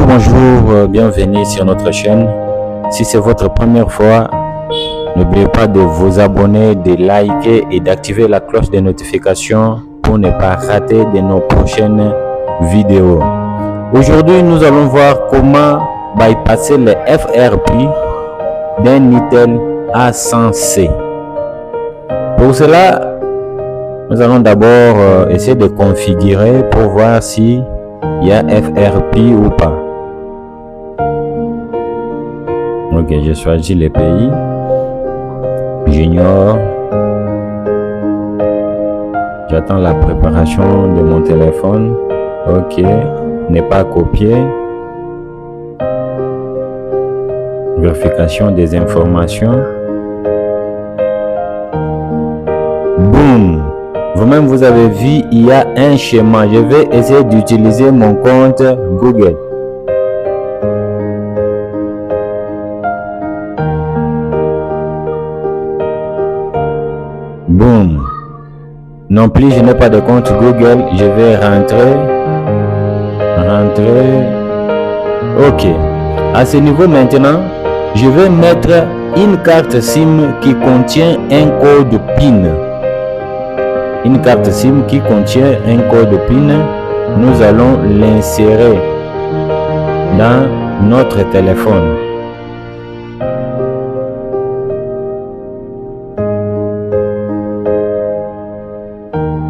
Bonjour, bienvenue sur notre chaîne. Si c'est votre première fois, n'oubliez pas de vous abonner, de liker et d'activer la cloche de notification pour ne pas rater de nos prochaines vidéos. Aujourd'hui, nous allons voir comment bypasser le FRP d'un Intel A100C. Pour cela, nous allons d'abord essayer de configurer pour voir si il y a FRP ou pas. Ok, je choisis les pays. J'ignore. J'attends la préparation de mon téléphone. Ok, n'est pas copié. Vérification des informations. Boum! Vous-même, vous avez vu, il y a un schéma. Je vais essayer d'utiliser mon compte Google. Boum. Non plus, je n'ai pas de compte Google. Je vais rentrer. Ok. À ce niveau maintenant, je vais mettre une carte SIM qui contient un code PIN. Une carte SIM qui contient un code PIN. Nous allons l'insérer dans notre téléphone.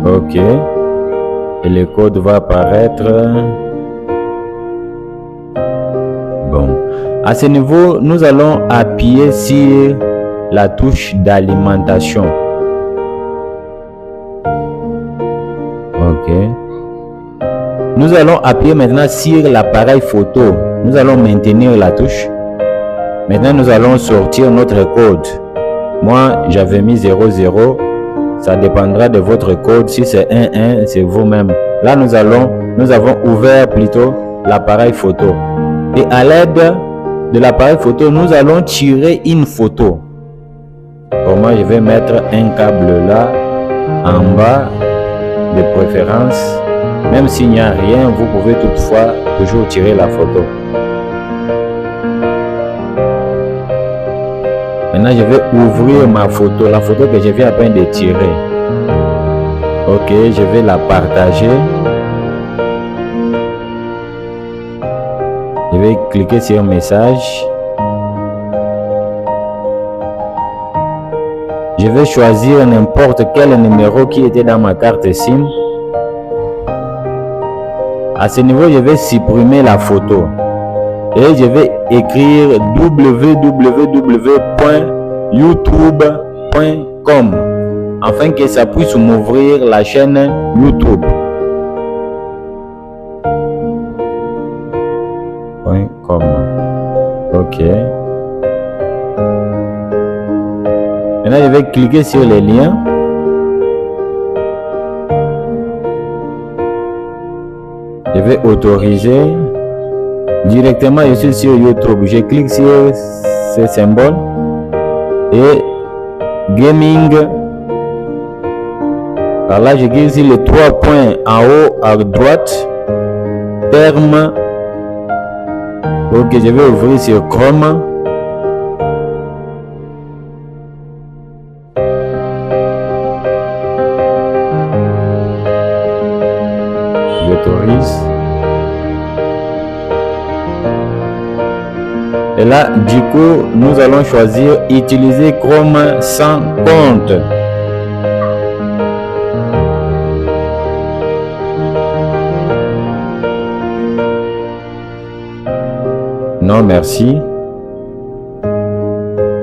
Ok, et le code va apparaître. Bon, à ce niveau, nous allons appuyer sur la touche d'alimentation. Ok, nous allons appuyer maintenant sur l'appareil photo. Nous allons maintenir la touche. Maintenant, nous allons sortir notre code. Moi, j'avais mis 00. Ça dépendra de votre code. Si c'est 11, c'est vous-même. Là, nous avons ouvert plutôt l'appareil photo. Et à l'aide de l'appareil photo, nous allons tirer une photo. Pour moi, je vais mettre un câble là, en bas, de préférence. Même s'il n'y a rien, vous pouvez toutefois toujours tirer la photo. Maintenant, je vais ouvrir ma photo, la photo que je viens à peine de tirer. Ok, je vais la partager. Je vais cliquer sur message. Je vais choisir n'importe quel numéro qui était dans ma carte SIM. À ce niveau, je vais supprimer la photo. Et je vais écrire www.youtube.com afin que ça puisse m'ouvrir la chaîne YouTube. .com. Ok. Maintenant, je vais cliquer sur les liens. Je vais autoriser. Directement, je suis sur YouTube. Je clique sur ce symbole et gaming. Par là, je clique sur les 3 points en haut à droite. Terme. Ok, je vais ouvrir sur Chrome. J'autorise. Et là, du coup, nous allons choisir utiliser Chrome sans compte. Non, merci.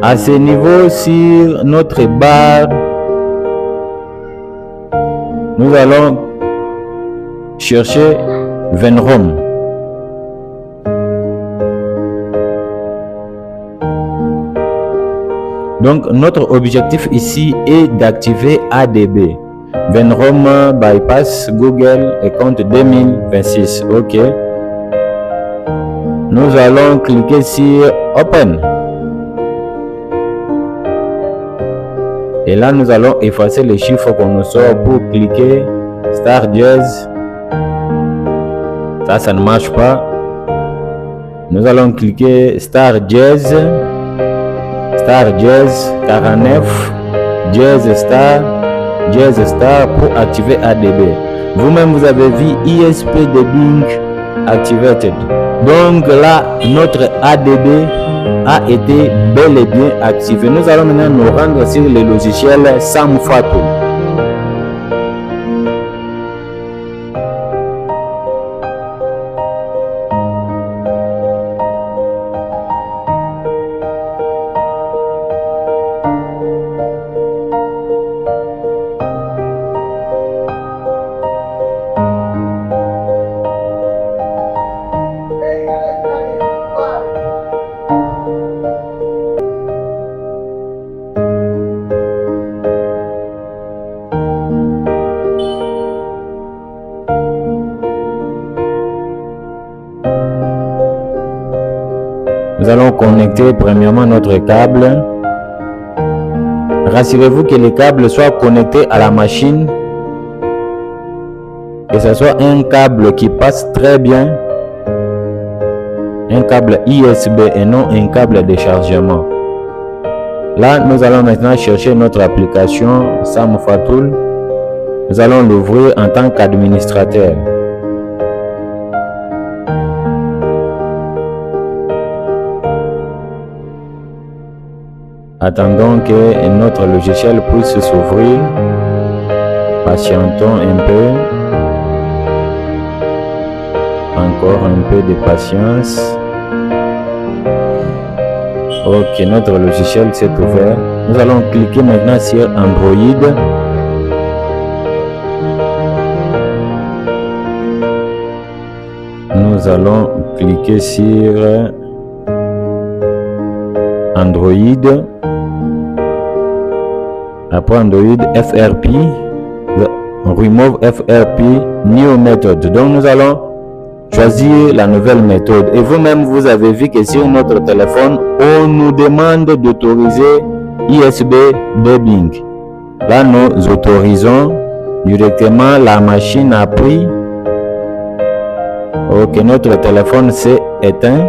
À ce niveau, sur notre barre, nous allons chercher Venrom. Donc, notre objectif ici est d'activer ADB. Venrom bypass Google et compte 2026. OK. Nous allons cliquer sur Open. Et là, nous allons effacer les chiffres qu'on nous sort pour cliquer Star Jazz. Ça ne marche pas. Nous allons cliquer Star Jazz 49, Jazz Star pour activer ADB. Vous-même, vous avez vu ISP Debugging Activated. Donc là, notre ADB a été bel et bien activé. Nous allons maintenant nous rendre sur le logiciel Samfato. Nous allons connecter premièrement notre câble. Rassurez-vous que le câble soit connecté à la machine, que ce soit un câble qui passe très bien, un câble USB et non un câble de chargement. Là, nous allons maintenant chercher notre application Samfatool. Nous allons l'ouvrir en tant qu'administrateur. Attendons que notre logiciel puisse s'ouvrir. Patientons un peu. Encore un peu de patience. Ok, notre logiciel s'est ouvert. Nous allons cliquer maintenant sur Android. Nous allons cliquer sur Android. Après Android, FRP, Remove FRP, New Method. Donc nous allons choisir la nouvelle méthode. Et vous-même, vous avez vu que sur notre téléphone, on nous demande d'autoriser ISP Debugging. Là, nous autorisons directement. La machine a pris. Ok, notre téléphone s'est éteint.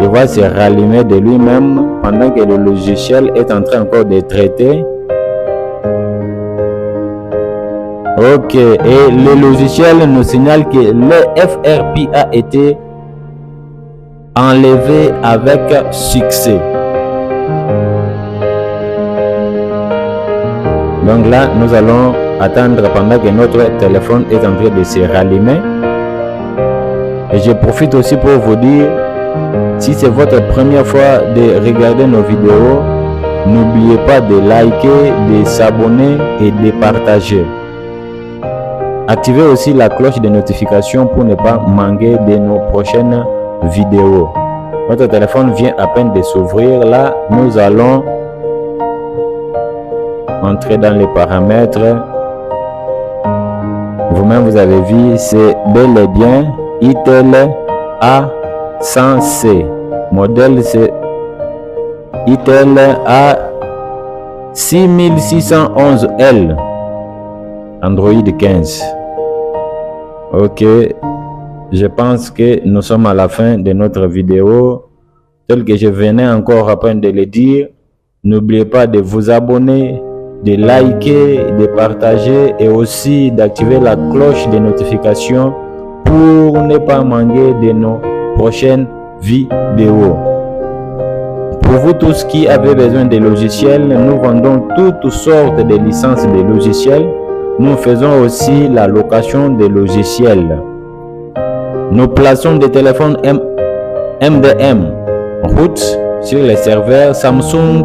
Il va se rallumer de lui-même pendant que le logiciel est en train encore de traiter. Ok, et le logiciel nous signale que le FRP a été enlevé avec succès. Donc là, nous allons attendre pendant que notre téléphone est en train de se rallumer. Et je profite aussi pour vous dire, si c'est votre première fois de regarder nos vidéos, n'oubliez pas de liker, de s'abonner et de partager. Activez aussi la cloche de notification pour ne pas manquer de nos prochaines vidéos. Votre téléphone vient à peine de s'ouvrir. Là, nous allons entrer dans les paramètres. Vous-même, vous avez vu, c'est bel et bien Itel A100C. Modèle, c'est Itel A6611L. Android 15. Ok, je pense que nous sommes à la fin de notre vidéo. Tel que je venais encore à peine de le dire, n'oubliez pas de vous abonner, de liker, de partager et aussi d'activer la cloche de notification pour ne pas manquer de nos prochaines vidéos. Pour vous tous qui avez besoin de logiciels, nous vendons toutes sortes de licences de logiciels. Nous faisons aussi la location des logiciels. Nous plaçons des téléphones MDM route sur les serveurs Samsung,